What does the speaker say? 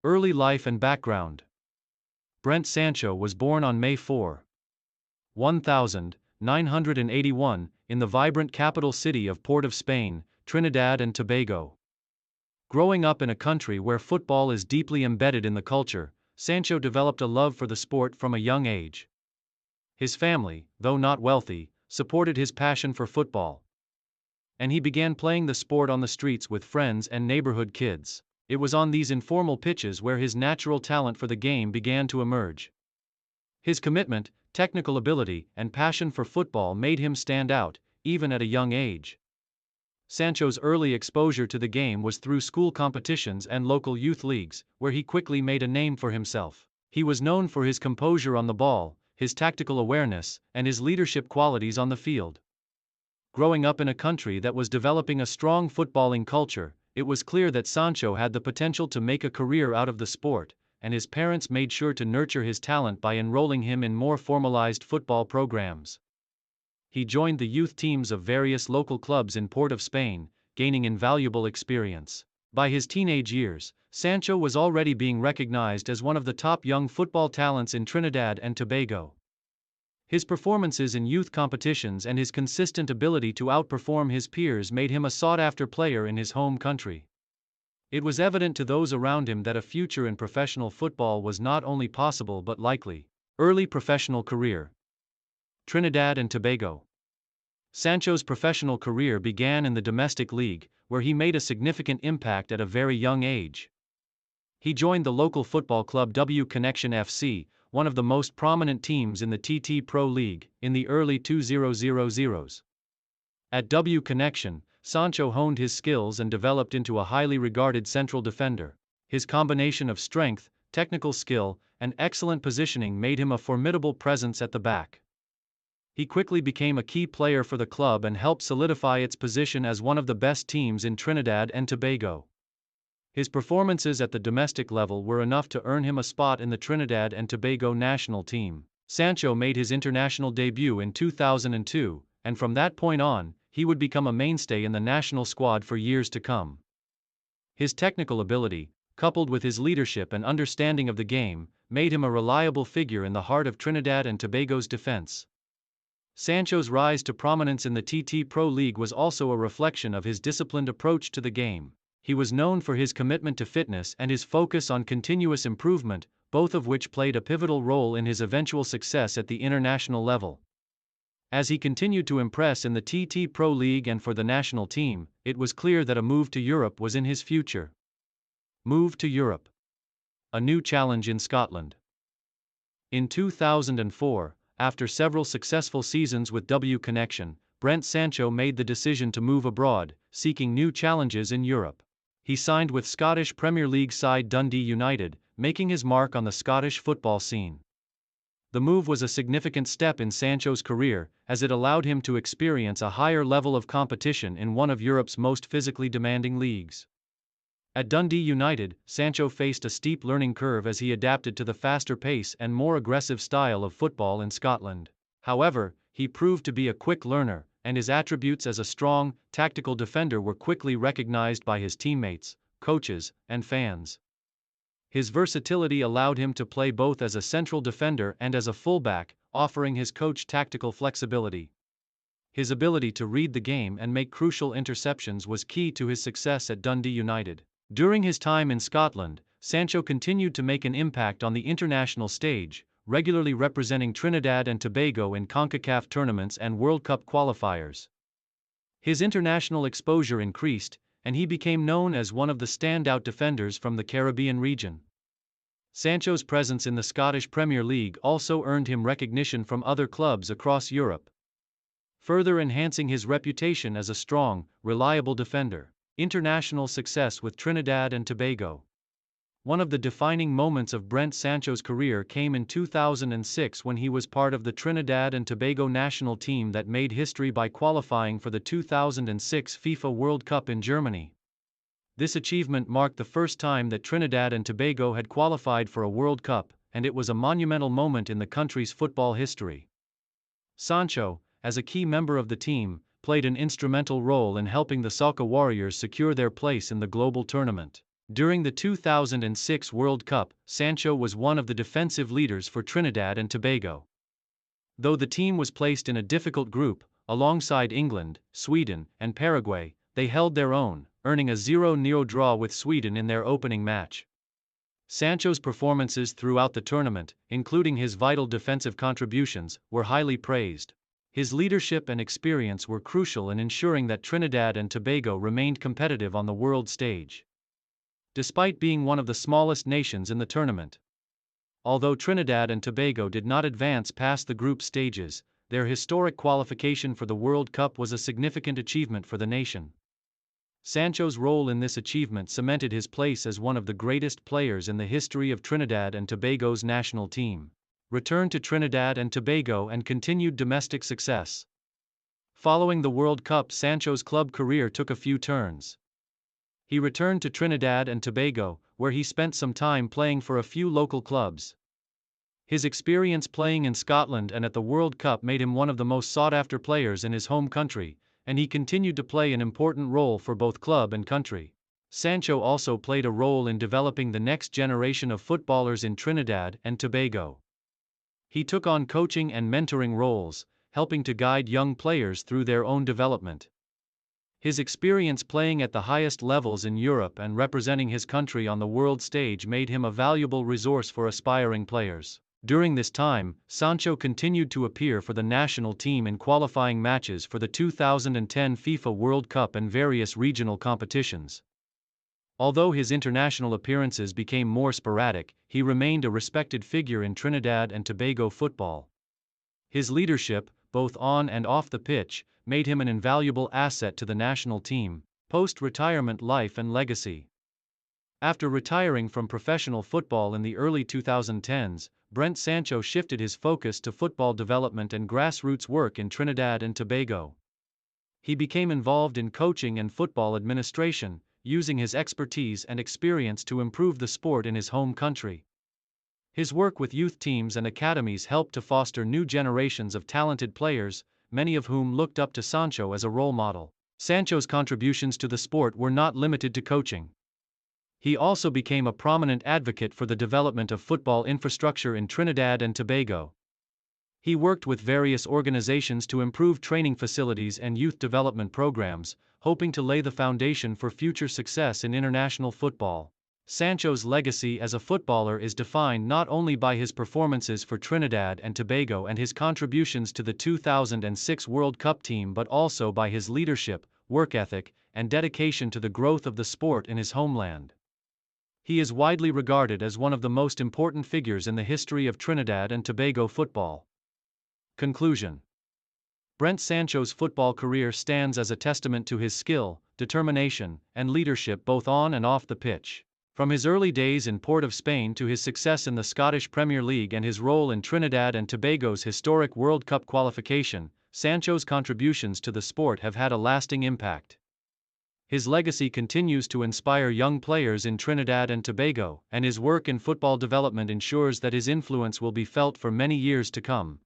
Early life and background. Brent Sancho was born on May 4, 1981, in the vibrant capital city of Port of Spain, Trinidad and Tobago. Growing up in a country where football is deeply embedded in the culture, Sancho developed a love for the sport from a young age. His family, though not wealthy, supported his passion for football, and he began playing the sport on the streets with friends and neighborhood kids. It was on these informal pitches where his natural talent for the game began to emerge. His commitment, technical ability, and passion for football made him stand out, even at a young age. Sancho's early exposure to the game was through school competitions and local youth leagues, where he quickly made a name for himself. He was known for his composure on the ball, his tactical awareness, and his leadership qualities on the field. Growing up in a country that was developing a strong footballing culture, it was clear that Sancho had the potential to make a career out of the sport, and his parents made sure to nurture his talent by enrolling him in more formalized football programs. He joined the youth teams of various local clubs in Port of Spain, gaining invaluable experience. By his teenage years, Sancho was already being recognized as one of the top young football talents in Trinidad and Tobago. His performances in youth competitions and his consistent ability to outperform his peers made him a sought-after player in his home country. It was evident to those around him that a future in professional football was not only possible but likely. Early professional career. Trinidad and Tobago. Sancho's professional career began in the domestic league, where he made a significant impact at a very young age. He joined the local football club W Connection FC, one of the most prominent teams in the TT Pro League, in the early 2000s. At W Connection, Sancho honed his skills and developed into a highly regarded central defender. His combination of strength, technical skill, and excellent positioning made him a formidable presence at the back. He quickly became a key player for the club and helped solidify its position as one of the best teams in Trinidad and Tobago. His performances at the domestic level were enough to earn him a spot in the Trinidad and Tobago national team. Sancho made his international debut in 2002, and from that point on, he would become a mainstay in the national squad for years to come. His technical ability, coupled with his leadership and understanding of the game, made him a reliable figure in the heart of Trinidad and Tobago's defense. Sancho's rise to prominence in the TT Pro League was also a reflection of his disciplined approach to the game. He was known for his commitment to fitness and his focus on continuous improvement, both of which played a pivotal role in his eventual success at the international level. As he continued to impress in the TT Pro League and for the national team, it was clear that a move to Europe was in his future. Move to Europe. A new challenge in Scotland. In 2004, after several successful seasons with W Connection, Brent Sancho made the decision to move abroad, seeking new challenges in Europe. He signed with Scottish Premier League side Dundee United, making his mark on the Scottish football scene. The move was a significant step in Sancho's career, as it allowed him to experience a higher level of competition in one of Europe's most physically demanding leagues. At Dundee United, Sancho faced a steep learning curve as he adapted to the faster pace and more aggressive style of football in Scotland. However, he proved to be a quick learner, and his attributes as a strong, tactical defender were quickly recognized by his teammates, coaches, and fans. His versatility allowed him to play both as a central defender and as a fullback, offering his coach tactical flexibility. His ability to read the game and make crucial interceptions was key to his success at Dundee United. During his time in Scotland, Sancho continued to make an impact on the international stage, regularly representing Trinidad and Tobago in CONCACAF tournaments and World Cup qualifiers. His international exposure increased, and he became known as one of the standout defenders from the Caribbean region. Sancho's presence in the Scottish Premier League also earned him recognition from other clubs across Europe, further enhancing his reputation as a strong, reliable defender. International success with Trinidad and Tobago. One of the defining moments of Brent Sancho's career came in 2006 when he was part of the Trinidad and Tobago national team that made history by qualifying for the 2006 FIFA World Cup in Germany. This achievement marked the first time that Trinidad and Tobago had qualified for a World Cup, and it was a monumental moment in the country's football history. Sancho, as a key member of the team, played an instrumental role in helping the Soca Warriors secure their place in the global tournament. During the 2006 World Cup, Sancho was one of the defensive leaders for Trinidad and Tobago. Though the team was placed in a difficult group, alongside England, Sweden, and Paraguay, they held their own, earning a 0-0 draw with Sweden in their opening match. Sancho's performances throughout the tournament, including his vital defensive contributions, were highly praised. His leadership and experience were crucial in ensuring that Trinidad and Tobago remained competitive on the world stage. Despite being one of the smallest nations in the tournament, although Trinidad and Tobago did not advance past the group stages, their historic qualification for the World Cup was a significant achievement for the nation. Sancho's role in this achievement cemented his place as one of the greatest players in the history of Trinidad and Tobago's national team. Returned to Trinidad and Tobago and continued domestic success. Following the World Cup, Sancho's club career took a few turns. He returned to Trinidad and Tobago, where he spent some time playing for a few local clubs. His experience playing in Scotland and at the World Cup made him one of the most sought-after players in his home country, and he continued to play an important role for both club and country. Sancho also played a role in developing the next generation of footballers in Trinidad and Tobago. He took on coaching and mentoring roles, helping to guide young players through their own development. His experience playing at the highest levels in Europe and representing his country on the world stage made him a valuable resource for aspiring players. During this time, Sancho continued to appear for the national team in qualifying matches for the 2010 FIFA World Cup and various regional competitions. Although his international appearances became more sporadic, he remained a respected figure in Trinidad and Tobago football. His leadership, both on and off the pitch, made him an invaluable asset to the national team, post-retirement life and legacy. After retiring from professional football in the early 2010s, Brent Sancho shifted his focus to football development and grassroots work in Trinidad and Tobago. He became involved in coaching and football administration, using his expertise and experience to improve the sport in his home country. His work with youth teams and academies helped to foster new generations of talented players, many of whom looked up to Sancho as a role model. Sancho's contributions to the sport were not limited to coaching. He also became a prominent advocate for the development of football infrastructure in Trinidad and Tobago. He worked with various organizations to improve training facilities and youth development programs, hoping to lay the foundation for future success in international football. Sancho's legacy as a footballer is defined not only by his performances for Trinidad and Tobago and his contributions to the 2006 World Cup team, but also by his leadership, work ethic, and dedication to the growth of the sport in his homeland. He is widely regarded as one of the most important figures in the history of Trinidad and Tobago football. Conclusion: Brent Sancho's football career stands as a testament to his skill, determination, and leadership both on and off the pitch. From his early days in Port of Spain to his success in the Scottish Premier League and his role in Trinidad and Tobago's historic World Cup qualification, Sancho's contributions to the sport have had a lasting impact. His legacy continues to inspire young players in Trinidad and Tobago, and his work in football development ensures that his influence will be felt for many years to come.